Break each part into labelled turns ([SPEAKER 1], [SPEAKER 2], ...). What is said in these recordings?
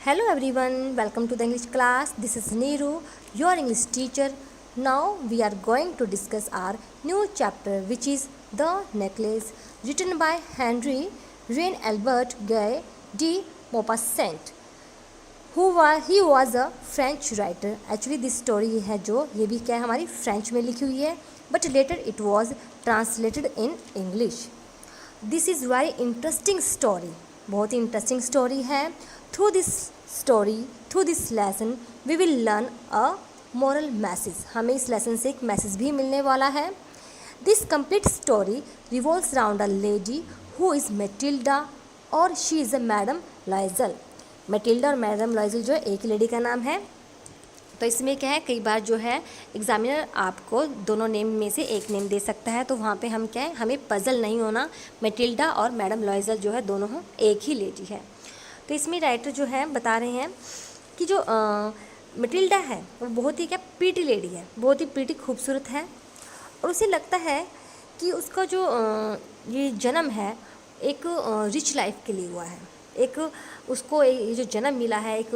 [SPEAKER 1] Hello everyone, welcome to the English class. This is Neeru, your English teacher. Now we are going to discuss our new chapter which is The Necklace, written by Henry Reine Albert Guy de Maupassant. He was a French writer. Actually this story है जो ये भी क्या है हमारी French में लिखी हुई है, but later it was translated in English. This is very interesting story, बहुत ही इंटरेस्टिंग स्टोरी है. Through this story, through this lesson we will learn a moral message. हमें इस लेसन से एक मैसेज भी मिलने वाला है. This complete story revolves around a lady who is Matilda और she is a madam Loisel. Matilda और मैडम लॉयजल जो है एक लेडी का नाम है. तो इसमें क्या है, कई बार जो है एग्जामिनर आपको दोनों नेम में से एक नेम दे सकता है, तो वहाँ पे हम क्या है, हमें पजल नहीं होना. मेटिल्डा और मैडम लॉयजल जो है दोनों एक ही लेडी है. तो इसमें राइटर जो है बता रहे हैं कि जो मेटिल्डा है वो बहुत ही क्या प्रीटी लेडी है, बहुत ही प्रीटी खूबसूरत है. और उसे लगता है कि उसका जो ये जन्म है एक रिच लाइफ के लिए हुआ है. एक उसको ये जो जन्म मिला है एक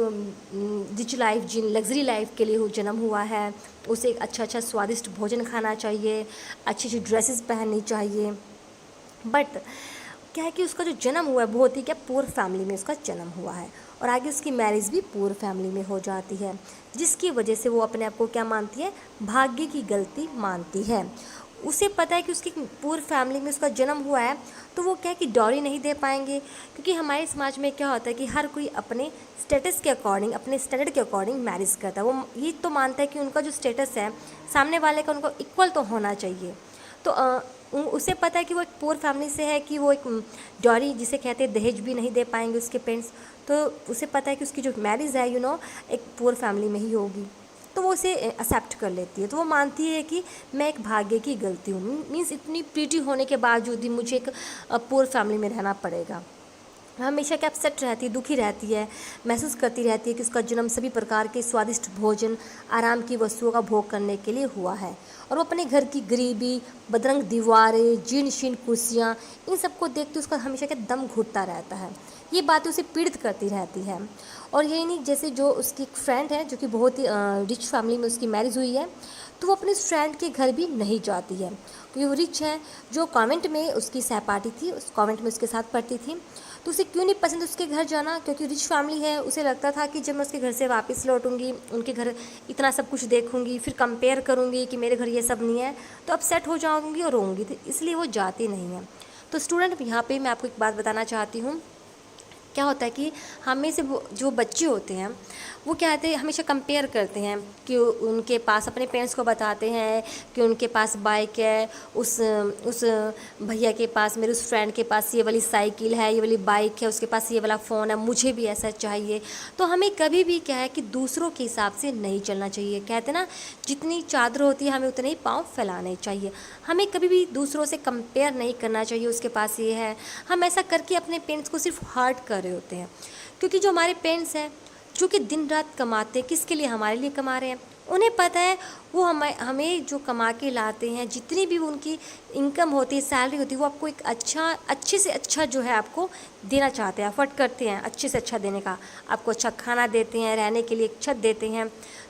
[SPEAKER 1] रिच लाइफ, जिन लग्जरी लाइफ के लिए जन्म हुआ है. उसे एक अच्छा स्वादिष्ट भोजन खाना चाहिए, अच्छी ड्रेसेस पहननी चाहिए. बट क्या है कि उसका जो जन्म हुआ है बहुत ही क्या पुअर फैमिली में उसका जन्म हुआ है, और आगे उसकी मैरिज भी पुअर फैमिली में हो जाती है, जिसकी वजह से वो अपने आप को क्या मानती है, भाग्य की गलती मानती है. उसे पता है कि उसकी पुअर फैमिली में उसका जन्म हुआ है, तो वो क्या है कि डॉरी नहीं दे पाएंगे, क्योंकि हमारे समाज में क्या होता है कि हर कोई अपने स्टेटस के अकॉर्डिंग, अपने स्टैंडर्ड के अकॉर्डिंग मैरिज करता है. वो ये तो मानता है कि उनका जो स्टेटस है सामने वाले का उनको इक्वल तो होना चाहिए. तो उसे पता है कि वो एक पुअर फैमिली से है, कि वो एक डॉरी जिसे कहते हैं दहेज भी नहीं दे पाएंगे उसके पेरेंट्स. तो उसे पता है कि उसकी जो मैरिज है एक पुअर फैमिली में ही होगी. तो वो उसे एक्सेप्ट कर लेती है. तो वो मानती है कि मैं एक भाग्य की गलती हूँ, मीन्स इतनी प्रीटी होने के बावजूद भी मुझे एक पुअर फैमिली में रहना पड़ेगा. हमेशा क्या अपसेट रहती है, दुखी रहती है, महसूस करती रहती है कि उसका जन्म सभी प्रकार के स्वादिष्ट भोजन, आराम की वस्तुओं का भोग करने के लिए हुआ है, और वो अपने घर की गरीबी, बदरंग दीवारें, जीर्ण शीर्ण कुर्सियाँ, इन सबको देखते उसका हमेशा क्या दम घुटता रहता है. ये बातें उसे पीड़ित करती रहती है. और यही नहीं, जैसे जो उसकी एक फ्रेंड है जो कि बहुत ही रिच फैमिली में उसकी मैरिज हुई है, तो वो अपने उस फ्रेंड के घर भी नहीं जाती है, क्योंकि वो रिच है. जो कॉन्वेंट में उसकी सहपाठी थी, उस कॉन्वेंट में उसके साथ पढ़ती थी, तो उसे क्यों नहीं पसंद उसके घर जाना, क्योंकि रिच फैमिली है. उसे लगता था कि जब मैं उसके घर से वापस लौटूंगी, उनके घर इतना सब कुछ देखूंगी, फिर कंपेयर करूंगी कि मेरे घर ये सब नहीं है, तो अपसेट हो जाऊंगी और रोऊंगी. तो इसलिए वो जाती नहीं है. तो स्टूडेंट, यहाँ पे मैं आपको एक बात बताना चाहती हूँ. क्या होता है कि हमें से जो बच्चे होते हैं वो क्या कहते हैं, हमेशा कंपेयर करते हैं कि उनके पास, अपने पेरेंट्स को बताते हैं कि उनके पास बाइक है, उस भैया के पास, मेरे उस फ्रेंड के पास ये वाली साइकिल है, ये वाली बाइक है, उसके पास ये वाला फ़ोन है, मुझे भी ऐसा चाहिए. तो हमें कभी भी क्या है कि दूसरों के हिसाब से नहीं चलना चाहिए. कहते हैं ना, जितनी चादर होती है हमें उतने ही पाँव फैलाने चाहिए. हमें कभी भी दूसरों से कंपेयर नहीं करना चाहिए. उसके पास ये है, हम ऐसा करके अपने पेरेंट्स को सिर्फ हर्ट कर रहे होते हैं. क्योंकि जो हमारे पेरेंट्स हैं जो कि दिन रात कमाते हैं, किसके लिए, हमारे लिए कमा रहे हैं. उन्हें पता है वो हमें जो कमा के लाते हैं, जितनी भी उनकी इनकम होती है, सैलरी होती है, वो आपको एक अच्छे से अच्छा जो है आपको देना चाहते हैं, एफर्ट करते हैं अच्छे से अच्छा देने का. आपको अच्छा खाना देते हैं, रहने के लिए एक छत देते हैं,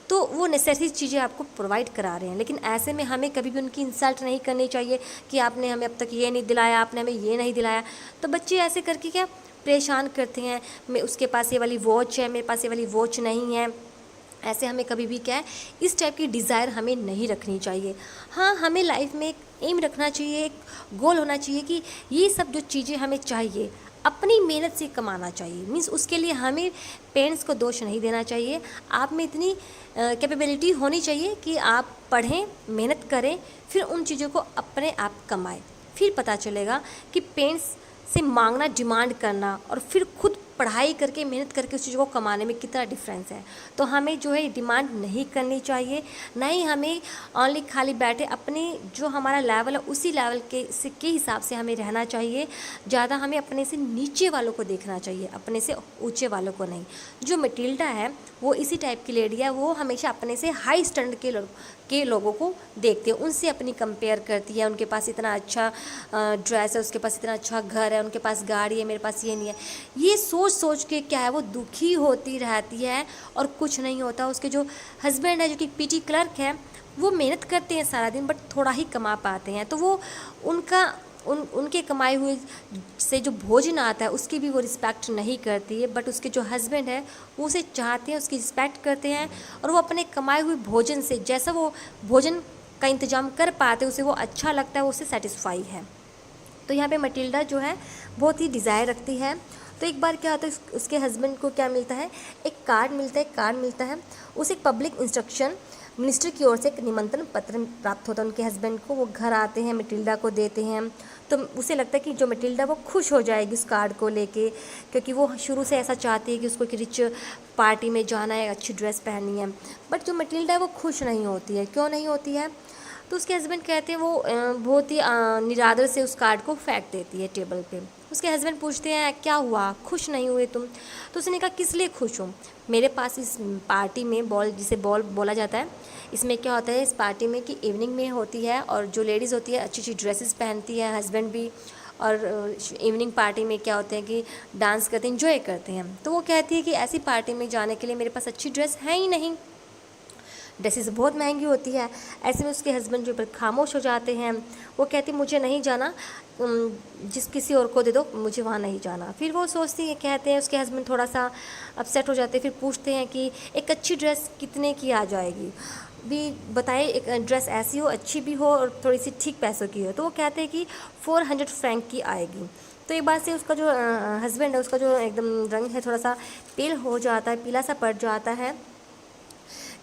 [SPEAKER 1] तो वो नेसेसरी चीज़ें आपको प्रोवाइड करा रहे हैं. लेकिन ऐसे में हमें कभी भी उनकी इंसल्ट नहीं करनी चाहिए कि आपने हमें अब तक ये नहीं दिलाया, आपने हमें ये नहीं दिलाया. तो बच्चे ऐसे करके क्या परेशान करते हैं, मैं उसके पास ये वाली वॉच है, मेरे पास ये वाली वॉच नहीं है. ऐसे हमें कभी भी क्या है, इस टाइप की डिज़ायर हमें नहीं रखनी चाहिए. हाँ, हमें लाइफ में एक एम रखना चाहिए, एक गोल होना चाहिए कि ये सब जो चीज़ें हमें चाहिए अपनी मेहनत से कमाना चाहिए. मीन्स उसके लिए हमें पेरेंट्स को दोष नहीं देना चाहिए. आप में इतनी कैपेबिलिटी होनी चाहिए कि आप पढ़ें, मेहनत करें, फिर उन चीज़ों को अपने आप कमाएं. फिर पता चलेगा कि पेरेंट्स से मांगना, डिमांड करना, और फिर खुद पढ़ाई करके, मेहनत करके उस चीज़ को कमाने में कितना डिफरेंस है. तो हमें जो है डिमांड नहीं करनी चाहिए, ना ही हमें ओनली खाली बैठे अपने जो हमारा लेवल है उसी लेवल के हिसाब से हमें रहना चाहिए. ज़्यादा हमें अपने से नीचे वालों को देखना चाहिए, अपने से ऊंचे वालों को नहीं. जो मटिल्डा है वो इसी टाइप की लेडी है. वो हमेशा अपने से हाई स्टैंडर्ड के लोगों को देखती है, उनसे अपनी कंपेयर करती है. उनके पास इतना अच्छा ड्रेस है, उसके पास इतना अच्छा घर है, उनके पास गाड़ी है, मेरे पास ये नहीं है. ये सोच सोच के क्या है वो दुखी होती रहती है और कुछ नहीं होता। उसके जो हस्बैंड है जो कि पीटी क्लर्क है, वो मेहनत करते हैं सारा दिन बट थोड़ा ही कमा पाते हैं, तो वो उनके कमाए हुए से जो भोजन आता है उसकी भी वो रिस्पेक्ट नहीं करती है। बट उसके जो हस्बैंड है वो उसे चाहते हैं, उसकी रिस्पेक्ट करते हैं और वो अपने कमाए हुए भोजन से जैसा वो भोजन का इंतजाम कर पाते हैं, उसे वो अच्छा लगता है, वो उससे सेटिस्फाई है। तो यहाँ पे मटिल्डा जो है बहुत ही डिज़ायर रखती है। तो एक बार क्या होता है, उसके हस्बैंड को क्या मिलता है, एक कार्ड मिलता है। उसे एक पब्लिक इंस्ट्रक्शन मिनिस्टर की ओर से एक निमंत्रण पत्र प्राप्त होता है उनके हस्बैंड को। वो घर आते हैं, मटिल्डा को देते हैं, तो उसे लगता है कि जो मटिल्डा वो खुश हो जाएगी उस कार्ड को लेके, क्योंकि वो शुरू से ऐसा चाहती है कि उसको एक रिच पार्टी में जाना है, अच्छी ड्रेस पहननी है। बट जो मटिल्डा है वो खुश नहीं होती है। क्यों नहीं होती है? तो उसके हस्बैंड कहते हैं, वो बहुत ही निरादर से उस कार्ड को फेंक देती है टेबल पे। उसके हस्बैंड पूछते हैं क्या हुआ, खुश नहीं हुए तुम? तो उसने कहा किस लिए खुश हूँ, मेरे पास इस पार्टी में बॉल, जिसे बॉल बोला जाता है, इसमें क्या होता है इस पार्टी में कि इवनिंग में होती है और जो लेडीज़ होती है अच्छी अच्छी ड्रेसेस पहनती है, हस्बैंड भी, और इवनिंग पार्टी में क्या होते हैं कि डांस करते हैं, इंजॉय करते हैं। तो वो कहती है कि ऐसी पार्टी में जाने के लिए मेरे पास अच्छी ड्रेस है ही नहीं, ड्रेसेस बहुत महंगी होती है। ऐसे में उसके हस्बैंड जो पर खामोश हो जाते हैं। वो कहती मुझे नहीं जाना, जिस किसी और को दे दो, मुझे वहाँ नहीं जाना। फिर वो सोचती है, कहते हैं उसके हस्बैंड थोड़ा सा अपसेट हो जाते हैं। फिर पूछते हैं कि एक अच्छी ड्रेस कितने की आ जाएगी, भी बताए, एक ड्रेस ऐसी हो, अच्छी भी हो और थोड़ी सी ठीक पैसों की हो। तो वो कहते हैं कि 400 फ्रैंक की आएगी। तो एक बार से उसका जो हस्बैंड है उसका जो एकदम रंग है थोड़ा सा पेल हो जाता है, पीला सा पड़ जाता है,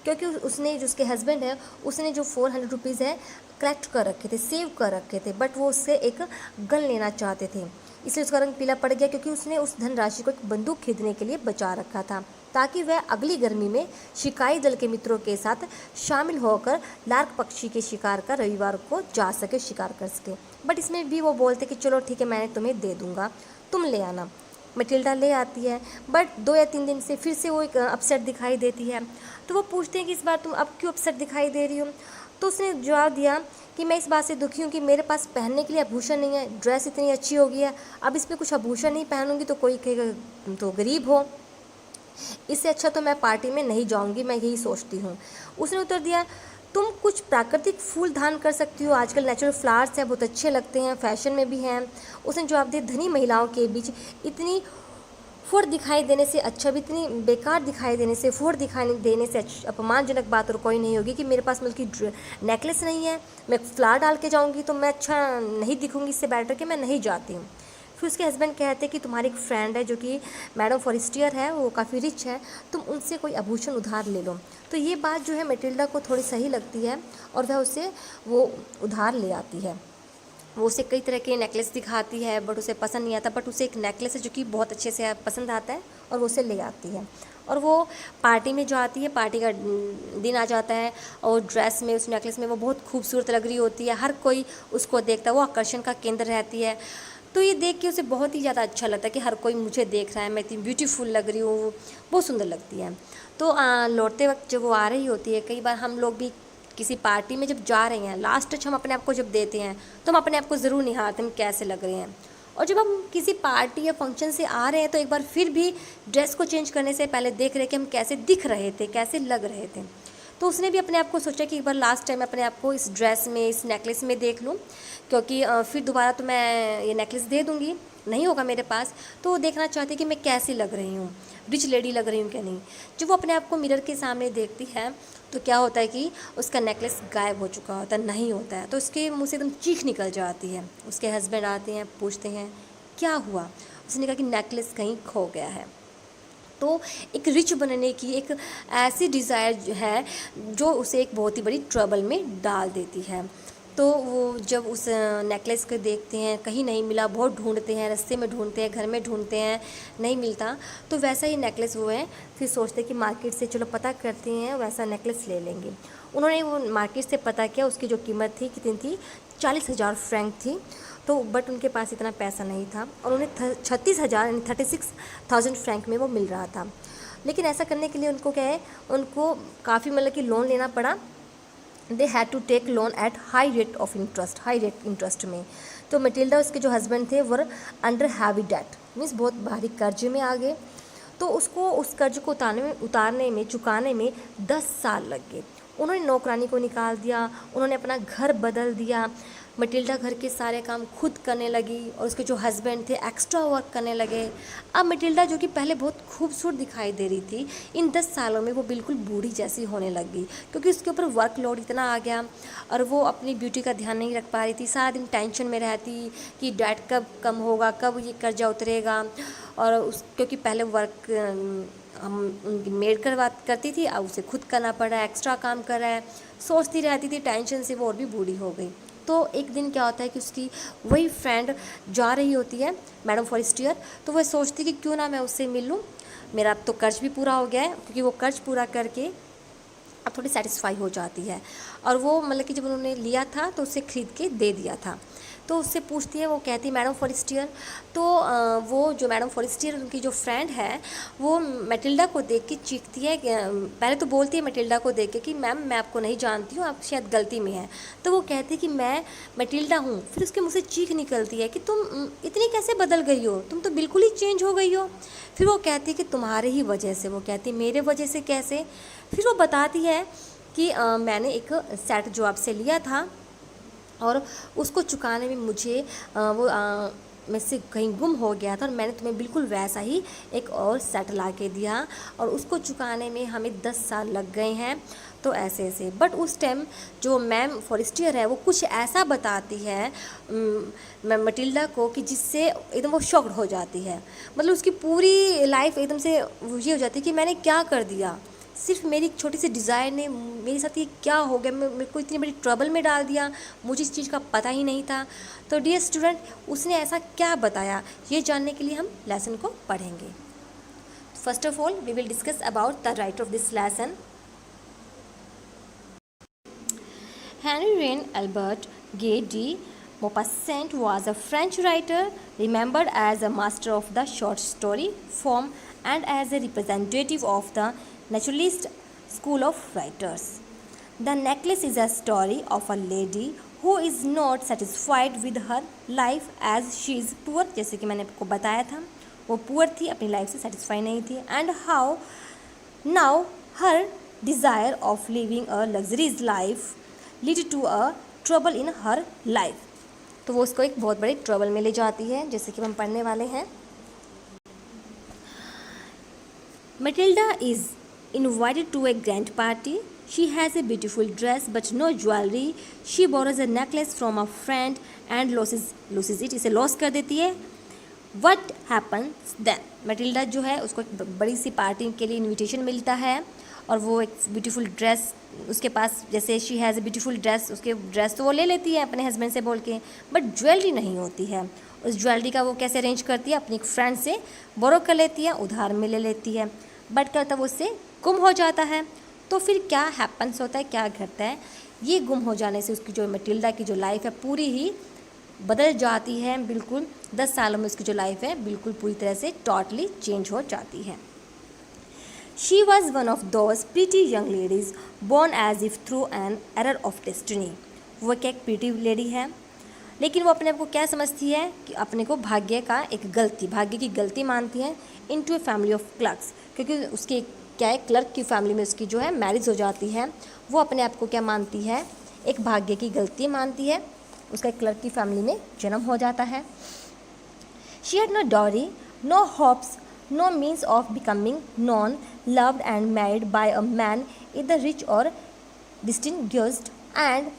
[SPEAKER 1] क्योंकि उसने जो उसके हस्बैंड है उसने जो 400 रुपीज़ है कलेक्ट कर रखे थे, सेव कर रखे थे, बट वो उससे एक गन लेना चाहते थे, इसलिए उसका रंग पीला पड़ गया, क्योंकि उसने उस धनराशि को एक बंदूक खरीदने के लिए बचा रखा था, ताकि वह अगली गर्मी में शिकारी दल के मित्रों के साथ शामिल होकर लार्क पक्षी के शिकार का रविवार को जा सके, शिकार कर सके। बट इसमें भी वो बोलते कि चलो ठीक है, मैंने तुम्हें दे दूँगा, तुम ले आना। मटिल्डा ले आती है, बट 2 या 3 दिन से फिर से वो एक अपसेट दिखाई देती है। तो वो पूछते हैं कि इस बार तुम अब क्यों अपसेट दिखाई दे रही हो? तो उसने जवाब दिया कि मैं इस बात से दुखी हूँ कि मेरे पास पहनने के लिए आभूषण नहीं है, ड्रेस इतनी अच्छी हो गई है, अब इस पर कुछ आभूषण नहीं पहनूंगी तो कोई कहेगा तुम तो गरीब हो, इससे अच्छा तो मैं पार्टी में नहीं जाऊँगी, मैं यही सोचती हूँ। उसने उत्तर दिया, तुम कुछ प्राकृतिक फूल धारण कर सकती हो, आजकल नेचुरल फ्लावर्स हैं, बहुत अच्छे लगते हैं, फैशन में भी हैं। उसने जवाब दिया, धनी महिलाओं के बीच इतनी फुर दिखाई देने से अच्छा, भी इतनी बेकार दिखाई देने से, फुर दिखाई देने से अपमानजनक बात और कोई नहीं होगी कि मेरे पास मतलब कि नेकलेस नहीं है, मैं फ्लावर डाल के जाऊंगी तो मैं अच्छा नहीं दिखूंगी, इससे बेटर कि मैं नहीं जाती हूँ। फिर उसके हस्बैंड कहते हैं कि तुम्हारी एक फ्रेंड है जो कि मैडम फॉरेस्टियर है, वो काफ़ी रिच है, तुम उनसे कोई आभूषण उधार ले लो। तो ये बात जो है मटिल्डा को थोड़ी सही लगती है और वह उससे वो उधार ले आती है। वो उसे कई तरह के नेकलेस दिखाती है बट उसे पसंद नहीं आता, बट उसे एक नेकलेस है जो कि बहुत अच्छे से पसंद आता है और वो उसे ले आती है। और वो पार्टी में जो आती है, पार्टी का दिन आ जाता है और ड्रेस में, उस नेकलेस में वो बहुत खूबसूरत लग रही होती है, हर कोई उसको देखता है, वो आकर्षण का केंद्र रहती है। तो ये देख के उसे बहुत ही ज़्यादा अच्छा लगता है कि हर कोई मुझे देख रहा है, मैं इतनी ब्यूटीफुल लग रही हूँ, बहुत सुंदर लगती है। तो लौटते वक्त जब वो आ रही होती है, कई बार हम लोग भी किसी पार्टी में जब जा रहे हैं, लास्ट टच हम अपने आप को जब देते हैं तो हम अपने आप को ज़रूर निहारते हैं हम कैसे लग रहे हैं। और जब हम किसी पार्टी या फंक्शन से आ रहे हैं तो एक बार फिर भी ड्रेस को चेंज करने से पहले देख रहे कि हम कैसे दिख रहे थे, कैसे लग रहे थे। तो उसने भी अपने आप को सोचा कि एक बार लास्ट टाइम अपने आप को इस ड्रेस में, इस नेकलेस में देख लूँ, क्योंकि फिर दोबारा तो मैं ये नेकलेस दे दूँगी, नहीं होगा मेरे पास। तो वो देखना चाहती कि मैं कैसी लग रही हूँ, रिच लेडी लग रही हूँ क्या नहीं। जब वो अपने आप को मिरर के सामने देखती है तो क्या होता है कि उसका नेकलेस गायब हो चुका होता है, नहीं होता है। तो उसके मुंह से एकदम चीख निकल जाती है। उसके हस्बैंड आते हैं, पूछते हैं क्या हुआ। उसने कहा कि नेकलेस कहीं खो गया है। तो एक रिच बनने की एक ऐसी डिज़ायर है जो उसे एक बहुत ही बड़ी ट्रबल में डाल देती है। तो वो जब उस नेकलेस को देखते हैं, कहीं नहीं मिला, बहुत ढूंढते हैं, रास्ते में ढूंढते हैं, घर में ढूंढते हैं, नहीं मिलता। तो वैसा ही नेकलेस वो है, फिर सोचते हैं कि मार्केट से चलो पता करते हैं, वैसा नेकलेस ले लेंगे। उन्होंने वो मार्केट से पता किया, उसकी जो कीमत थी कितनी थी, 40,000 फ्रैंक थी। तो बट उनके पास इतना पैसा नहीं था और उन्हें 36,000 यानी 36,000 फ्रैंक में वो मिल रहा था। लेकिन ऐसा करने के लिए उनको क्या है, उनको काफ़ी मतलब कि लोन लेना पड़ा। They had to take loan at high rate interest में। तो मटिल्डा, उसके जो हस्बैंड थे, वो अंडर हैवी डेट, मीन्स बहुत भारी कर्ज में आ गए। तो उसको उस कर्ज को उतारने में चुकाने में 10 साल लग गए। उन्होंने नौकरानी को निकाल दिया, उन्होंने अपना घर बदल दिया। मटिल्डा घर के सारे काम खुद करने लगी और उसके जो हस्बैंड थे एक्स्ट्रा वर्क करने लगे। अब मटिल्डा जो कि पहले बहुत खूबसूरत दिखाई दे रही थी, इन 10 सालों में वो बिल्कुल बूढ़ी जैसी होने लगी, क्योंकि उसके ऊपर वर्कलोड इतना आ गया और वो अपनी ब्यूटी का ध्यान नहीं रख पा रही थी। सारा दिन टेंशन में रहती कि डेट कब कम होगा, कब ये कर्जा उतरेगा। और क्योंकि पहले वर्क हम उनकी मेड करती थी, अब उसे खुद करना पड़ रहा है, एक्स्ट्रा काम कर रहा है, सोचती रहती थी, टेंशन से वो और भी बूढ़ी हो गई। तो एक दिन क्या होता है कि उसकी वही फ्रेंड जा रही होती है, मैडम फॉरेस्टियर, तो वह सोचती कि क्यों ना मैं उससे मिल लूँ, मेरा अब तो कर्ज भी पूरा हो गया है, क्योंकि वो कर्ज पूरा करके अब थोड़ी सेटिस्फाई हो जाती है। और वो मतलब कि जब उन्होंने लिया था तो उसे ख़रीद के दे दिया था। तो उससे पूछती है, वो कहती है मैडम फॉरेस्टियर। तो वो जो मैडम फॉरेस्टियर उनकी जो फ्रेंड है वो मैटिल्डा को देख के चीखती है, पहले तो बोलती है मैटिल्डा को देख के कि मैम मैं आपको नहीं जानती हूँ, आप शायद गलती में हैं। तो वो कहती है कि मैं मैटिल्डा हूँ। फिर उसके मुँह से चीख निकलती है कि तुम इतनी कैसे बदल गई हो, तुम तो बिल्कुल ही चेंज हो गई हो। फिर वो कहती है कि तुम्हारे ही वजह से। वो कहती है मेरे वजह से कैसे? फिर वो बताती है कि मैंने एक सेट जो आपसे लिया था और उसको चुकाने में मुझे वो में से कहीं गुम हो गया था और मैंने तुम्हें बिल्कुल वैसा ही एक और सेट ला के दिया और उसको चुकाने में हमें 10 साल लग गए हैं। तो ऐसे ऐसे बट उस टाइम जो मैम फॉरेस्टियर है वो कुछ ऐसा बताती है मटिल्डा को कि जिससे एकदम वो शॉक्ड हो जाती है। मतलब उसकी पूरी लाइफ एकदम से ये हो जाती है कि मैंने क्या कर दिया, सिर्फ मेरी एक छोटी सी डिज़ायर ने मेरे साथ ये क्या हो गया, मेरे को इतनी बड़ी ट्रबल में डाल दिया, मुझे इस चीज़ का पता ही नहीं था। तो डियर स्टूडेंट, उसने ऐसा क्या बताया, ये जानने के लिए हम लेसन को पढ़ेंगे। First of all we will discuss about the writer of this lesson. Henri René Albert Guy de Maupassant was a French writer remembered as a master of the short story form and as a representative of the naturalist school of writers. The Necklace is a story of a lady who is not satisfied with her life as she is poor, जैसे कि मैंने आपको बताया था वो poor थी, अपनी life से सेटिस्फाई नहीं थी, and how now her desire of living a luxurious life lead to a trouble in her life. तो वो उसको एक बहुत बड़े ट्रबल में ले जाती है, जैसे कि हम पढ़ने वाले हैं। Matilda is invited to a grand party. She has a beautiful dress but no jewelry. She borrows a necklace from a friend and loses it. इसे लॉस कर देती है। What happens then? Matilda जो है उसको एक बड़ी सी पार्टी के लिए इनविटेशन मिलता है और वो एक ब्यूटीफुल ड्रेस उसके पास, जैसे she has a beautiful dress, उसके ड्रेस तो वो ले लेती है अपने हस्बैंड से बोल के, बट ज्वेलरी नहीं होती है। उस ज्वेलरी का वो कैसे अरेंज करती है, अपनी एक फ्रेंड से बोरो कर लेती है, उधार में ले लेती है, बट क्या होता है वो उससे गुम हो जाता है। तो फिर क्या हैपन्स होता है, क्या घटता है, ये गुम हो जाने से उसकी जो मटिल्डा की जो लाइफ है पूरी ही बदल जाती है। बिल्कुल 10 सालों में उसकी जो लाइफ है बिल्कुल पूरी तरह से टोटली चेंज हो जाती है। She was one of those pretty young ladies born as if through an error of destiny. वो क्या एक प्रीटी लेडी है, लेकिन वो अपने आप को क्या समझती है कि अपने को भाग्य की गलती मानती है। Into a family of clerks, क्योंकि उसकी क्या है, क्लर्क की फैमिली में उसकी जो है मैरिज हो जाती है। वो अपने आप को क्या मानती है, एक भाग्य की गलती मानती है, उसका एक क्लर्क की फैमिली में जन्म हो जाता है। She had no dowry, no hopes, no means of becoming known, loved and married by a man either rich or distinguished and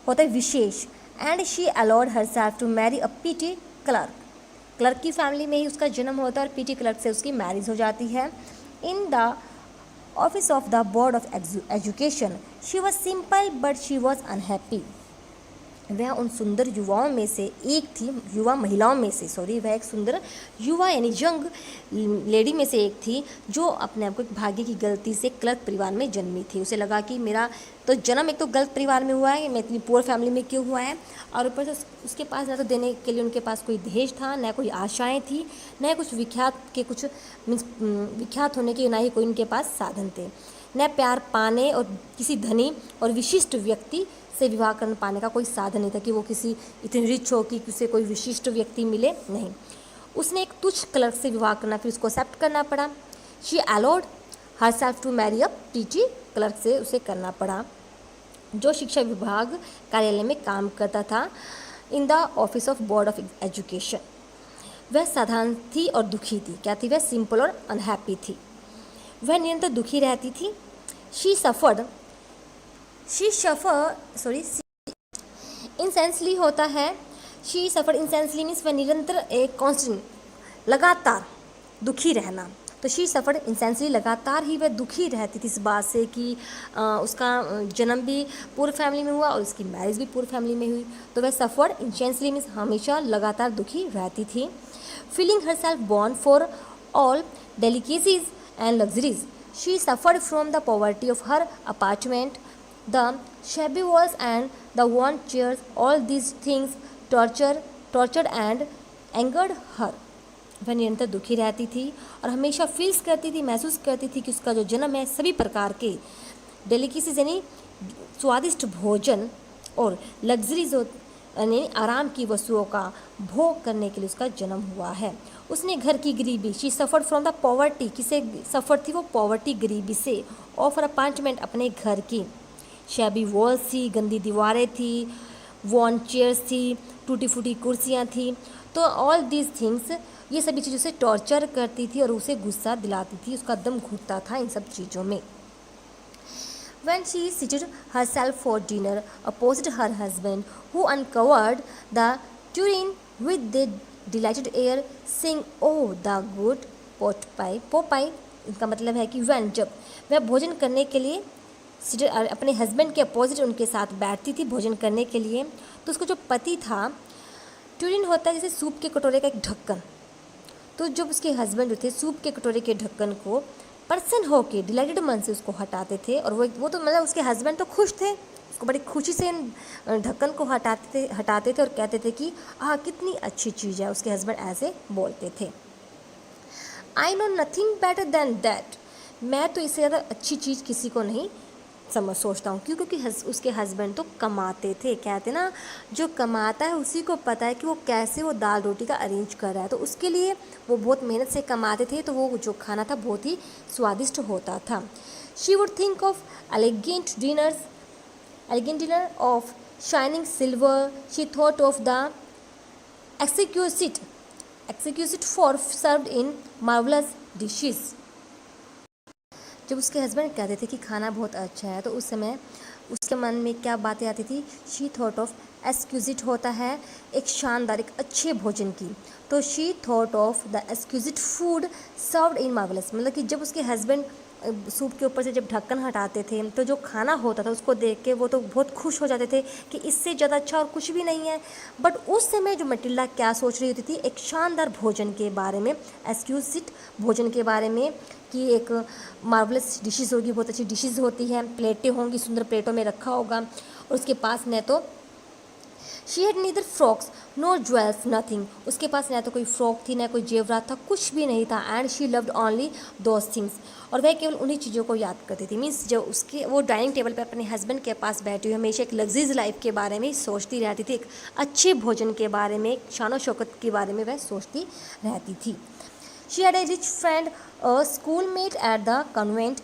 [SPEAKER 1] होता है विशेष, and she allowed herself to marry a petty clerk की family में ही उसका जन्म होता है और PT clerk से उसकी मैरिज हो जाती है। In the office of the board of education she was simple but she was unhappy. वह उन सुंदर युवाओं में से एक थी, युवा महिलाओं में से वह एक सुंदर युवा यानी यंग लेडी में से एक थी जो अपने आप को एक भाग्य की गलती से क्लर्क परिवार में जन्मी थी। उसे लगा कि मेरा तो जन्म एक तो गलत परिवार में हुआ है, मैं इतनी पुअर फैमिली में क्यों हुआ है, और ऊपर से उसके पास ना तो देने के लिए उनके पास कोई दहेज था, न कोई आशाएं थी, न कुछ विख्यात होने के, ना ही कोई उनके पास साधन थे। न प्यार पाने और किसी धनी और विशिष्ट व्यक्ति से विवाह कर पाने का कोई साधन नहीं था कि वो किसी इतनी रिच हो कि उसे कोई विशिष्ट व्यक्ति मिले, नहीं। उसने एक तुच्छ क्लर्क से विवाह करना, फिर उसको एक्सेप्ट करना पड़ा। She allowed herself to marry a टीची क्लर्क से उसे करना पड़ा जो शिक्षा विभाग कार्यालय में काम करता था, in the office of board of education. वह साधारण थी और दुखी थी। क्या थी वह? सिंपल और अनहैप्पी थी। वह निरंतर दुखी रहती थी। इंसेंसली होता है। शी सफर्ड इंसेंसली मीन्स वह निरंतर एक कॉन्स्टेंट लगातार दुखी रहना। तो शी सफर्ड इंसेंसली लगातार ही वह दुखी रहती थी इस बात से कि उसका जन्म भी पूर्व फैमिली में हुआ और उसकी मैरिज भी पूर्व फैमिली में हुई। तो वह सफर्ड इंसेंसली मीन्स हमेशा लगातार दुखी रहती थी। Feeling herself born for all delicacies and luxuries, she suffered from the poverty of her apartment, the shabby walls and the worn chairs. All these things tortured and angered her. वह निरंतर दुखी रहती थी और हमेशा फील्स करती थी, महसूस करती थी कि उसका जो जन्म है सभी प्रकार के डेलिकेसीज यानी स्वादिष्ट भोजन और लग्जरीज यानी आराम की वस्तुओं का भोग करने के लिए उसका जन्म हुआ है। उसने घर की गरीबी, she suffered from the poverty, किसे सफ़र थी वो? पॉवर्टी, गरीबी से। ऑफ अपार्टमेंट, अपने घर की। शैबी वॉल्स थी, गंदी दीवारें थी। वॉर्न चेयर्स थी, टूटी फूटी कुर्सियाँ थी। तो ऑल दीज थिंग्स, ये सभी चीज़ों से टॉर्चर करती थी और उसे गुस्सा दिलाती थी, उसका दम घुटता था इन सब चीज़ों में। When she seated herself for dinner opposite her husband, who uncovered the tureen with the delighted air, saying, "Oh, the good pot pie." pot pie इनका मतलब है कि when, जब वह भोजन करने के लिए सीटेड अपने हस्बैंड के अपोजिट उनके साथ बैठती थी भोजन करने के लिए, तो उसको जो पति था, टूरिन होता है जैसे सूप के कटोरे का एक ढक्कन। तो जब उसके हस्बैंड जो थे सूप के कटोरे के ढक्कन को प्रसन्न होके डिलाइटेड मन से उसको हटाते थे, और वो तो मतलब उसके हस्बैंड तो खुश थे, उसको बड़ी खुशी से ढक्कन को हटाते थे और कहते थे कि कितनी अच्छी चीज़ है। उसके हस्बैंड ऐसे बोलते थे। I know nothing better than that, मैं तो इससे ज़्यादा अच्छी चीज़ किसी को नहीं सोचता हूँ। क्यों? क्योंकि उसके हस्बैंड तो कमाते थे। कहते ना, जो कमाता है उसी को पता है कि वो कैसे वो दाल रोटी का अरेंज कर रहा है। तो उसके लिए वो बहुत मेहनत से कमाते थे, तो वो जो खाना था बहुत ही स्वादिष्ट होता था। She would think of elegant dinner of shining silver. She thought of the exquisite for served in marvellous dishes. जब उसके हस्बैंड कहते थे कि खाना बहुत अच्छा है, तो उस समय उसके मन में क्या बातें आती थी? शी थॉट ऑफ, एक्सक्यूजिट होता है एक शानदार, एक अच्छे भोजन की। तो she thought of the exquisite food served in marvellous, मतलब कि जब उसके हस्बैंड सूप के ऊपर से जब ढक्कन हटाते थे, तो जो खाना होता था उसको देख के वो तो बहुत खुश हो जाते थे कि इससे ज़्यादा अच्छा और कुछ भी नहीं है। बट उस समय जो मटिल्डा क्या सोच रही होती थी? एक शानदार भोजन के बारे में, एक्सक्यूजिट भोजन के बारे में, कि एक मार्वलस डिशेस होगी, बहुत अच्छी डिशेस होती हैं, प्लेटें होंगी, सुंदर प्लेटों में रखा होगा, और उसके पास न तो she had neither frocks no jewels nothing, उसके पास न तो कोई फ्रॉक थी, न कोई जेवरात था, कुछ भी नहीं था। And she loved only those things, और वह केवल उन्हीं चीज़ों को याद करती थी। मीन्स जो उसके वो डाइनिंग टेबल पर अपने हस्बैंड के पास बैठी हुई हमेशा एक लग्जरीज लाइफ के बारे में सोचती रहती थी, एक अच्छे भोजन के बारे में, शान शौकत के बारे में वह सोचती रहती थी। She had a rich friend, a schoolmate at the convent,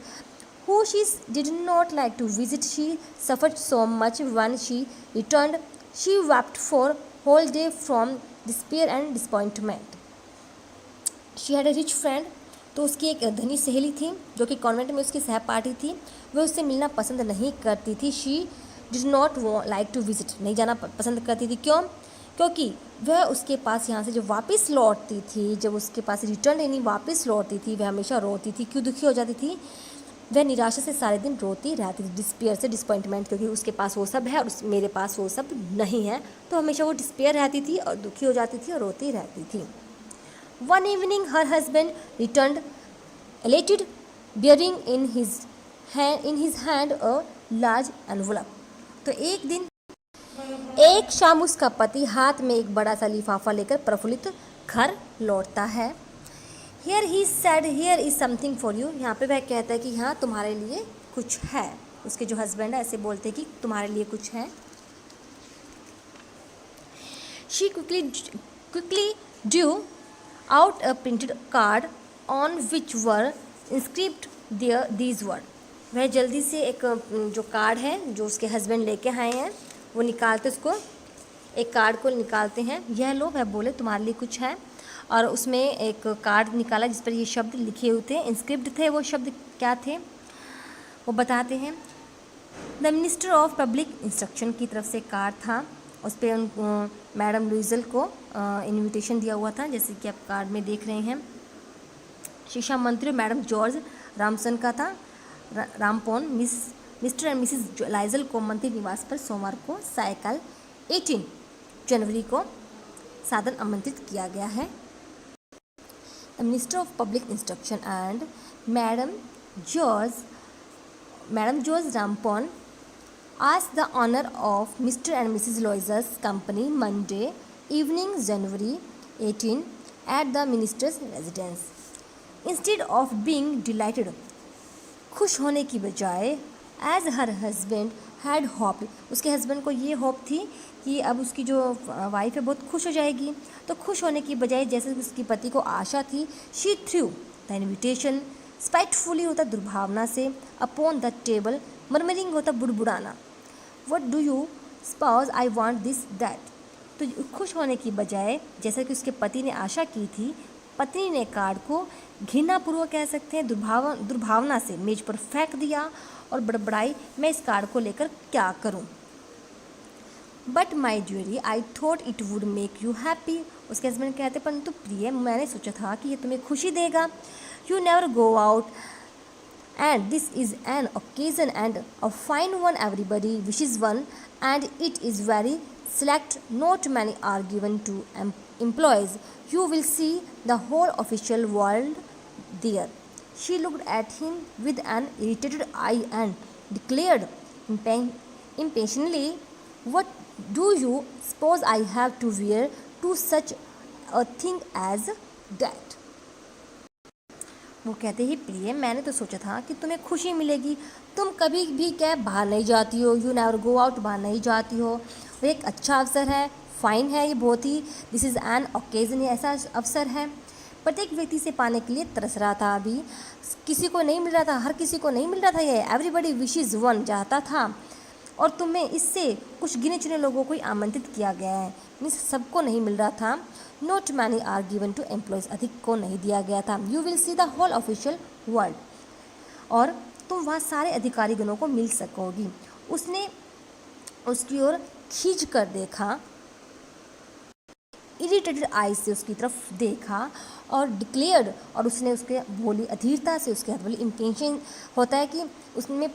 [SPEAKER 1] who she did not like to visit. She suffered so much when she returned. She wept for whole day from despair and disappointment. She had a rich friend, तो उसकी एक धनी सहेली थी जो कि convent में उसकी सहपाठी थी। वह उससे मिलना पसंद नहीं करती थी। She did not like to visit, नहीं जाना पसंद करती थी। क्यों? क्योंकि वह उसके पास यहाँ से जब वापस लौटती थी, जब उसके पास रिटर्न यानी वापस लौटती थी, वह हमेशा रोती थी। क्यों दुखी हो जाती थी? वह निराशा से सारे दिन रोती रहती थी, डिस्पेयर से, डिसअपॉइंटमेंट, क्योंकि उसके पास वो सब है और मेरे पास वो सब नहीं है। तो हमेशा वो डिस्पेयर रहती थी और दुखी हो जाती थी और रोती रहती थी। One evening her husband returned elated, bearing in his hand a large envelope. तो एक शाम उसका पति हाथ में एक बड़ा सा लिफाफा लेकर प्रफुल्लित घर लौटता है। Here he said, here is something for you. यहाँ पे वह कहता है कि हाँ तुम्हारे लिए कुछ है। उसके जो हस्बैंड है ऐसे बोलते हैं कि तुम्हारे लिए कुछ है। She quickly drew out a printed card on which were inscribed these words. वह जल्दी से एक जो कार्ड है जो उसके हस्बैंड लेके आए हैं वो निकालते, उसको एक कार्ड को निकालते हैं। यह लो, वह बोले तुम्हारे लिए कुछ है, और उसमें एक कार्ड निकाला जिस पर ये शब्द लिखे हुए थे, इंस्क्रिप्ट थे। वो शब्द क्या थे वो बताते हैं। The minister of public instruction की तरफ से कार्ड था, उस पर मैडम लुइजल को इनविटेशन दिया हुआ था, जैसे कि आप कार्ड में देख रहे हैं। शिक्षा मंत्री मैडम जॉर्ज रामसन का था। रामपोन मिस्टर एंड मिसिस लाइजल को मंत्री निवास पर सोमवार को सायकल 18 जनवरी को सादर आमंत्रित किया गया है। The minister of public instruction and madam George Ramponneau asked the honor of Mr. and Mrs. Loiza's company Monday evening, January 18, at the minister's residence. Instead of being delighted, खुश होने की बजाय, as her husband had hoped, उसके husband को ये hope थी कि अब उसकी जो वाइफ है बहुत खुश हो जाएगी, तो खुश होने की बजाय जैसे उसकी पति को आशा थी, she threw the invitation spitefully होता दुर्भावना से, upon the table, murmuring होता बुड़बुड़ाना, What do you suppose I want this that? तो खुश होने की बजाय जैसा कि उसके पति ने आशा की थी, पत्नी ने कार्ड को घृणापूर्वक कह सकते हैं दुर्भावना से मेज पर फेंक दिया और बड़बड़ाई, मैं इस कार्ड को लेकर क्या करूं? But my diary I thought it would make you happy. उसके हस्बैंड कहते परंतु प्रिय, मैंने सोचा था कि ये तुम्हें खुशी देगा। You never go out and this is an occasion and a fine one, everybody wishes one, and it is very select, not many are given to employees. You will see the whole official world there. She looked at him with an irritated eye and declared impatiently, what do you suppose I have to wear to such a thing as that? वो कहते ही प्रिय, मैंने तो सोचा था कि तुम्हें खुशी मिलेगी, तुम कभी भी क्या बाहर नहीं जाती हो, यू नेवर गो आउट, बाहर नहीं जाती हो, वो एक अच्छा अवसर है, फाइन है ये बहुत ही, दिस इज़ एन ओकेजन, ये ऐसा अवसर है। प्रत्येक व्यक्ति से पाने के लिए तरस रहा था, अभी किसी को नहीं मिल रहा था, हर किसी को नहीं मिल रहा था, ये एवरीबडी विशेज वन चाहता था, और तुम्हें इससे कुछ गिने चुने लोगों को ही आमंत्रित किया गया है, मीन्स सबको नहीं मिल रहा था। Not many are given to employees, अधिक को नहीं दिया गया था। You will see the whole official world, और तुम वहाँ सारे अधिकारी गणों को मिल सकोगी। उसने उसकी ओर खींच कर देखा, इरिटेटेड आई से उसकी तरफ देखा, और डिक्लेयर्ड, और उसने उसके बोली अधीरता से, उसके हाथ बोली इम्पेशेंस होता है कि उसमें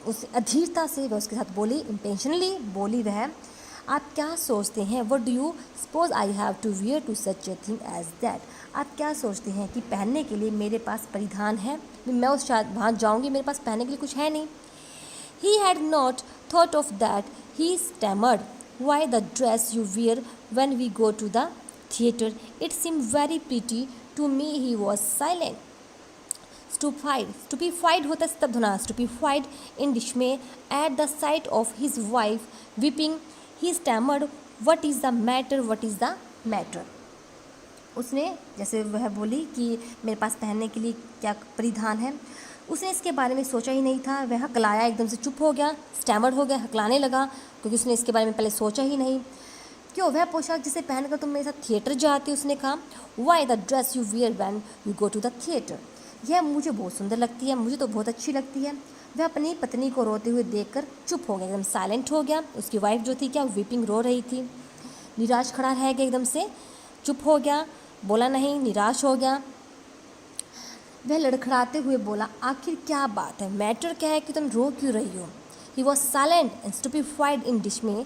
[SPEAKER 1] उस अधीरता से वह उसके साथ बोली, इम्पेशनली बोली वह, आप क्या सोचते हैं, what do you suppose I have to wear to such a thing as that? आप क्या सोचते हैं कि पहनने के लिए मेरे पास परिधान है, मैं उस वहाँ जाऊँगी, मेरे पास पहनने के लिए कुछ है नहीं। He had not thought of that, he stammered, why the dress you wear when we go to the theatre, it seem very pretty to me. He was silent, stupefied होता स्तब्ध होना, stupefied in dismay at the sight of his wife weeping. He stammered, what is the matter, what is the matter? उसने जैसे वह बोली कि मेरे पास पहनने के लिए क्या परिधान है, उसने इसके बारे में सोचा ही नहीं था। वह हकलाया, एकदम से चुप हो गया, स्टैमर्ड हो गया, हकलाने लगा, क्योंकि उसने इसके बारे में पहले सोचा ही नहीं। क्यों, वह पोशाक जिसे पहनकर तुम मेरे साथ थिएटर जाती, उसने कहा। Why the dress you wear when you go to the theatre, यह मुझे बहुत सुंदर लगती है, मुझे तो बहुत अच्छी लगती है। वह अपनी पत्नी को रोते हुए देखकर चुप हो गया, एकदम साइलेंट हो गया। उसकी वाइफ जो थी क्या वीपिंग, रो रही थी। निराश खड़ा रह गया, एकदम से चुप हो गया, बोला नहीं, निराश हो गया। वह लड़खड़ाते हुए बोला, आखिर क्या बात है, मैटर क्या है कि तुम रो क्यों रही हो? ही was silent and stupefied in डिस्मे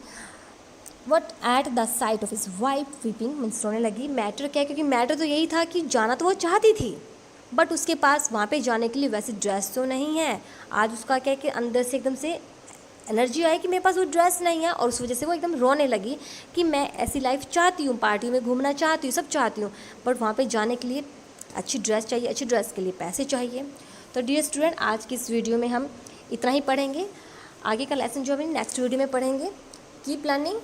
[SPEAKER 1] what eight the sight of his wife weeping, means रोने लगी। मैटर क्या है, क्योंकि मैटर तो यही था कि जाना तो वो चाहती थी, बट उसके पास वहाँ पे जाने के लिए वैसी ड्रेस तो नहीं है। आज उसका क्या है कि अंदर से एकदम से एनर्जी आई कि मेरे पास वो ड्रेस नहीं है, और उस वजह से वो एकदम रोने लगी कि मैं ऐसी लाइफ चाहती हूँ, पार्टी में घूमना चाहती हूँ, सब चाहती हूँ, बट वहाँ पे जाने के लिए अच्छी ड्रेस चाहिए, अच्छी ड्रेस के लिए पैसे चाहिए। तो डियर स्टूडेंट, आज की इस वीडियो में हम इतना ही पढ़ेंगे। आगे का लेसन जो हम नेक्स्ट वीडियो में पढ़ेंगे। Keep learning.